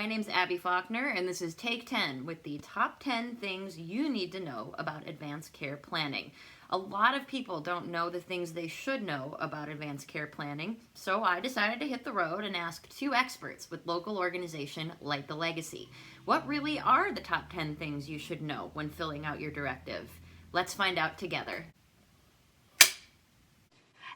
My name's Abby Faulkner, and this is Take 10 with the top 10 things you need to know about advanced care planning. A lot of people don't know the things they should know about advanced care planning, so I decided to hit the road and ask two experts with local organization Light the Legacy. What really are the top 10 things you should know when filling out your directive? Let's find out together.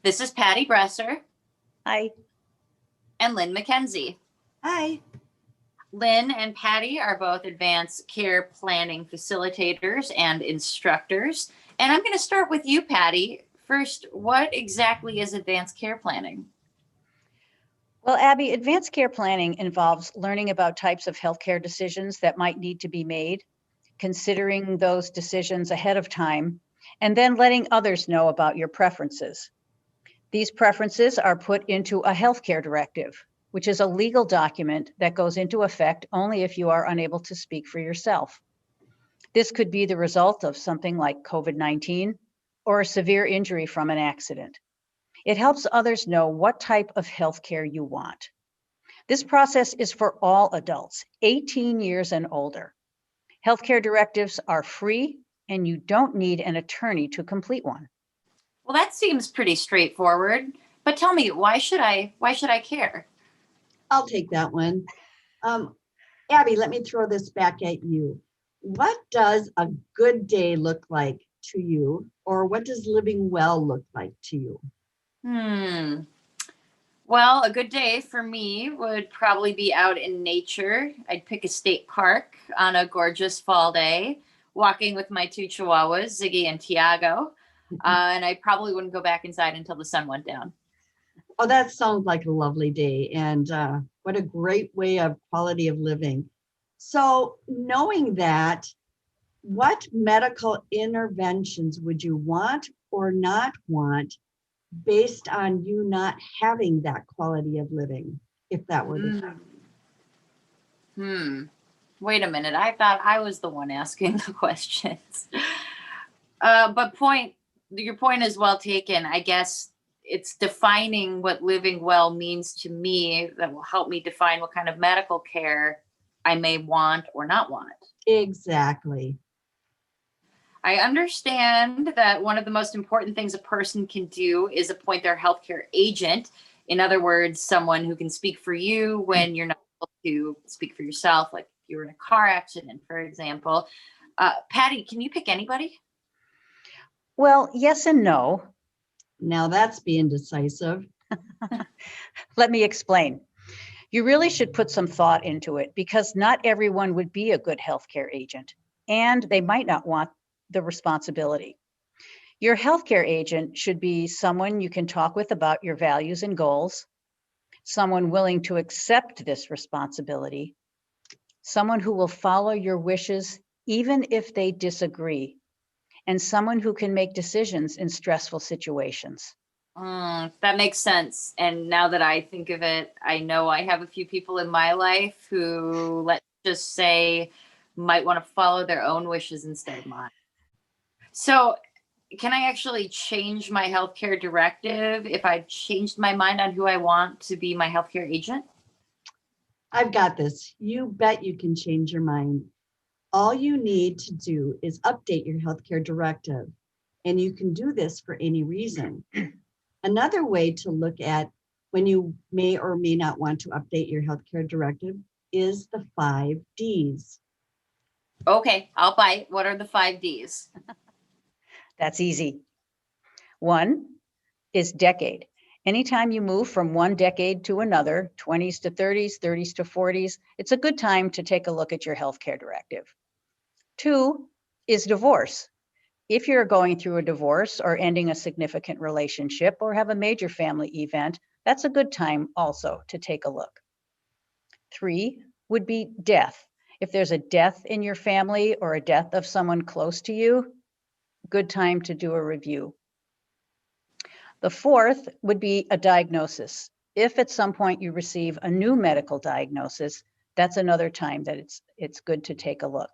This is Patty Bresser. Hi. And Lynn McKenzie. Hi. Lynn and Patty are both advanced care planning facilitators and instructors. And I'm going to start with you, Patty. First, what exactly is advanced care planning? Well, Abby, advanced care planning involves learning about types of healthcare decisions that might need to be made, considering those decisions ahead of time, and then letting others know about your preferences. These preferences are put into a healthcare directive, which is a legal document that goes into effect only if you are unable to speak for yourself. This could be the result of something like COVID-19 or a severe injury from an accident. It helps others know what type of healthcare you want. This process is for all adults, 18 years and older. Healthcare directives are free, and you don't need an attorney to complete one. Well, that seems pretty straightforward. But tell me, why should I care? I'll take that one. Abby, let me throw this back at you. What does a good day look like to you, or what does living well look like to you? Well, a good day for me would probably be out in nature. I'd pick a state park on a gorgeous fall day, walking with my two chihuahuas, Ziggy and Tiago. And I probably wouldn't go back inside until the sun went down. Oh, that sounds like a lovely day, and what a great way of quality of living. So knowing that, what medical interventions would you want or not want based on you not having that quality of living, if that were the case? Wait a minute. I thought I was the one asking the questions. But your point is well taken. I guess it's defining what living well means to me that will help me define what kind of medical care I may want or not want. Exactly. I understand that one of the most important things a person can do is appoint their healthcare agent. In other words, someone who can speak for you when you're not able to speak for yourself, like if you were in a car accident, for example. Patty, can you pick anybody? Well, yes and no. Now that's being decisive. Let me explain. You really should put some thought into it because not everyone would be a good healthcare agent, and they might not want the responsibility. Your healthcare agent should be someone you can talk with about your values and goals, someone willing to accept this responsibility, someone who will follow your wishes even if they disagree, and someone who can make decisions in stressful situations. That makes sense. And now that I think of it, I know I have a few people in my life who, let's just say, might want to follow their own wishes instead of mine. So, can I actually change my healthcare directive if I've changed my mind on who I want to be my healthcare agent? I've got this. You bet you can change your mind. All you need to do is update your healthcare directive, and you can do this for any reason. Another way to look at when you may or may not want to update your healthcare directive is the 5 Ds. Okay, I'll bite. What are the 5 Ds? That's easy. 1 is decade. Anytime you move from one decade to another, 20s to 30s, 30s to 40s, it's a good time to take a look at your healthcare directive. 2 is divorce. If you're going through a divorce or ending a significant relationship or have a major family event, that's a good time also to take a look. 3 would be death. If there's a death in your family or a death of someone close to you, good time to do a review. The 4th would be a diagnosis. If at some point you receive a new medical diagnosis, that's another time that it's good to take a look.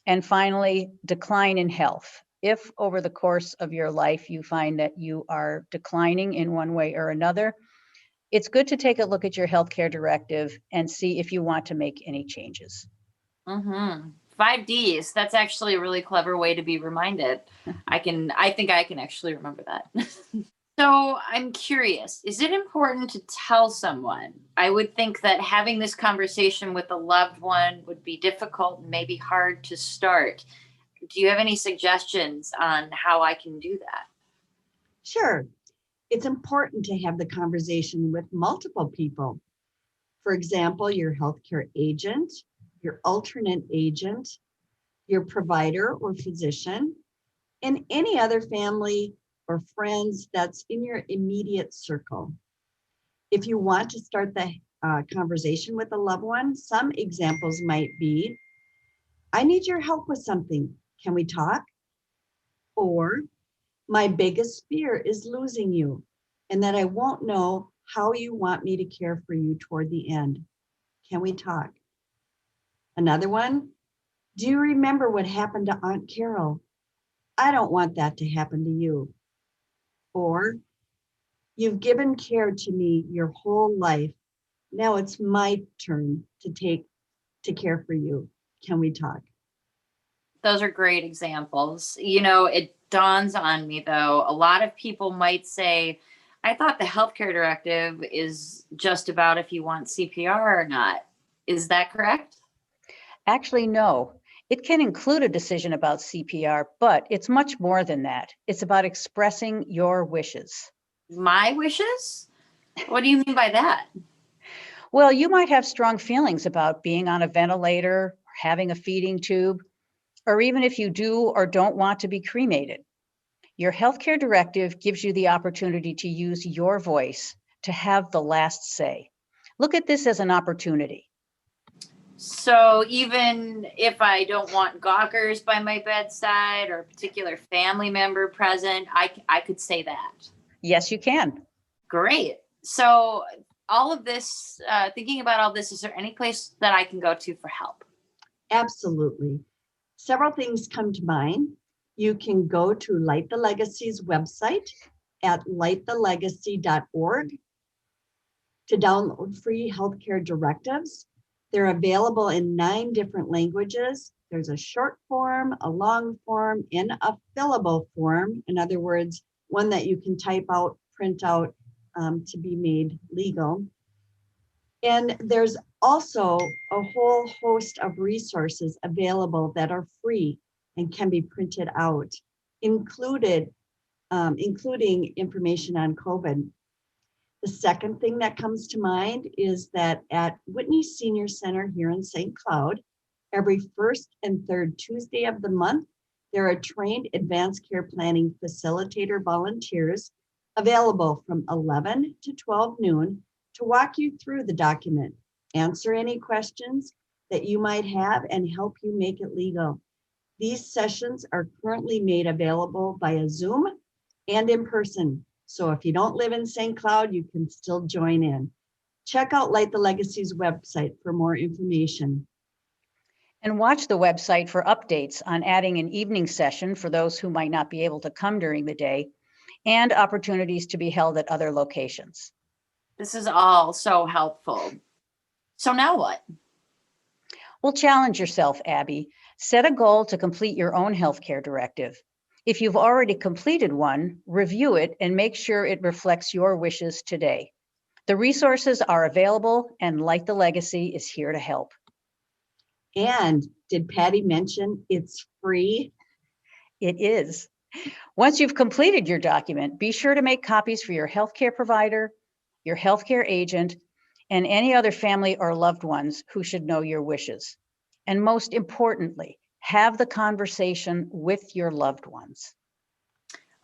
And finally, decline in health. If over the course of your life you find that you are declining in one way or another, It's good to take a look at your healthcare directive and see if you want to make any changes. Mm-hmm. 5Ds. That's actually a really clever way to be reminded. I think I can actually remember that. So I'm curious, is it important to tell someone? I would think that having this conversation with a loved one would be difficult and maybe hard to start. Do you have any suggestions on how I can do that? Sure, it's important to have the conversation with multiple people. For example, your healthcare agent, your alternate agent, your provider or physician, and any other family or friends that's in your immediate circle. If you want to start the conversation with a loved one, some examples might be, I need your help with something. Can we talk? Or, my biggest fear is losing you and that I won't know how you want me to care for you toward the end. Can we talk? Another one, do you remember what happened to Aunt Carol? I don't want that to happen to you. Or, you've given care to me your whole life. Now it's my turn to care for you. Can we talk? Those are great examples. It dawns on me though, a lot of people might say, I thought the healthcare directive is just about if you want CPR or not. Is that correct? Actually, no. It can include a decision about CPR, but it's much more than that. It's about expressing your wishes. My wishes? What do you mean by that? Well, you might have strong feelings about being on a ventilator, or having a feeding tube, or even if you do or don't want to be cremated. Your healthcare directive gives you the opportunity to use your voice to have the last say. Look at this as an opportunity. So even if I don't want gawkers by my bedside or a particular family member present, I could say that. Yes, you can. Great. So all of this, thinking about all this, is there any place that I can go to for help? Absolutely. Several things come to mind. You can go to Light the Legacy's website at lightthelegacy.org to download free healthcare directives. They're available in 9 different languages. There's a short form, a long form, and a fillable form. In other words, one that you can type out, print out to be made legal. And there's also a whole host of resources available that are free and can be printed out, including information on COVID. The second thing that comes to mind is that at Whitney Senior Center here in St. Cloud, every first and third Tuesday of the month, there are trained advanced care planning facilitator volunteers available from 11 to 12 noon to walk you through the document, answer any questions that you might have, and help you make it legal. These sessions are currently made available via Zoom and in person. So if you don't live in St. Cloud, you can still join in. Check out Light the Legacy's website for more information. And watch the website for updates on adding an evening session for those who might not be able to come during the day, and opportunities to be held at other locations. This is all so helpful. So now what? Well, challenge yourself, Abby. Set a goal to complete your own healthcare directive. If you've already completed one, review it and make sure it reflects your wishes today. The resources are available, and Light the Legacy is here to help. And did Patty mention it's free? It is. Once you've completed your document, be sure to make copies for your healthcare provider, your healthcare agent, and any other family or loved ones who should know your wishes. And most importantly, have the conversation with your loved ones.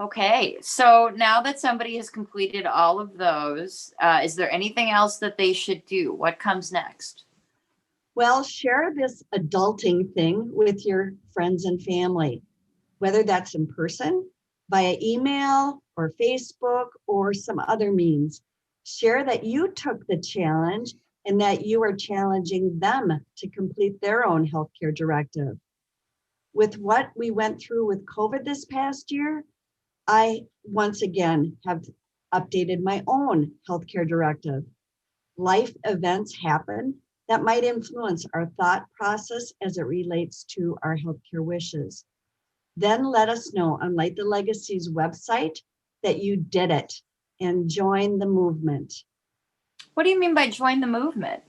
Okay, so now that somebody has completed all of those, is there anything else that they should do? What comes next? Well, share this adulting thing with your friends and family, whether that's in person, via email or Facebook or some other means. Share that you took the challenge and that you are challenging them to complete their own healthcare directive. With what we went through with COVID this past year, I once again have updated my own healthcare directive. Life events happen that might influence our thought process as it relates to our healthcare wishes. Then let us know on Light the Legacy's website that you did it and join the movement. What do you mean by join the movement?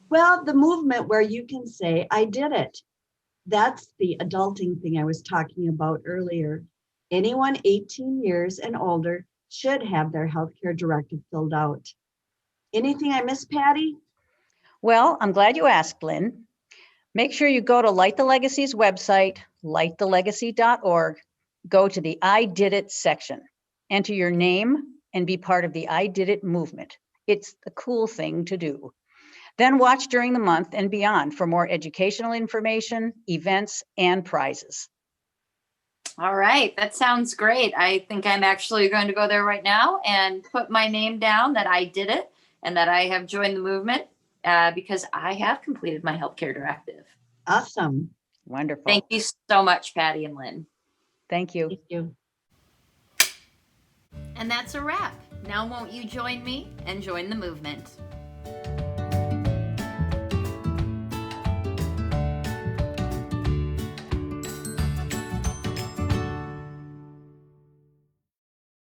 Well, the movement where you can say, I did it. That's the adulting thing I was talking about earlier. Anyone 18 years and older should have their healthcare directive filled out. Anything I missed, Patty? Well, I'm glad you asked, Lynn. Make sure you go to Light the Legacy's website, lightthelegacy.org, go to the I Did It section, enter your name, and be part of the I Did It movement. It's the cool thing to do. Then watch during the month and beyond for more educational information, events, and prizes. All right, that sounds great. I think I'm actually going to go there right now and put my name down that I did it and that I have joined the movement because I have completed my healthcare directive. Awesome. Wonderful. Thank you so much, Patty and Lynn. Thank you. Thank you. And that's a wrap. Now won't you join me and join the movement?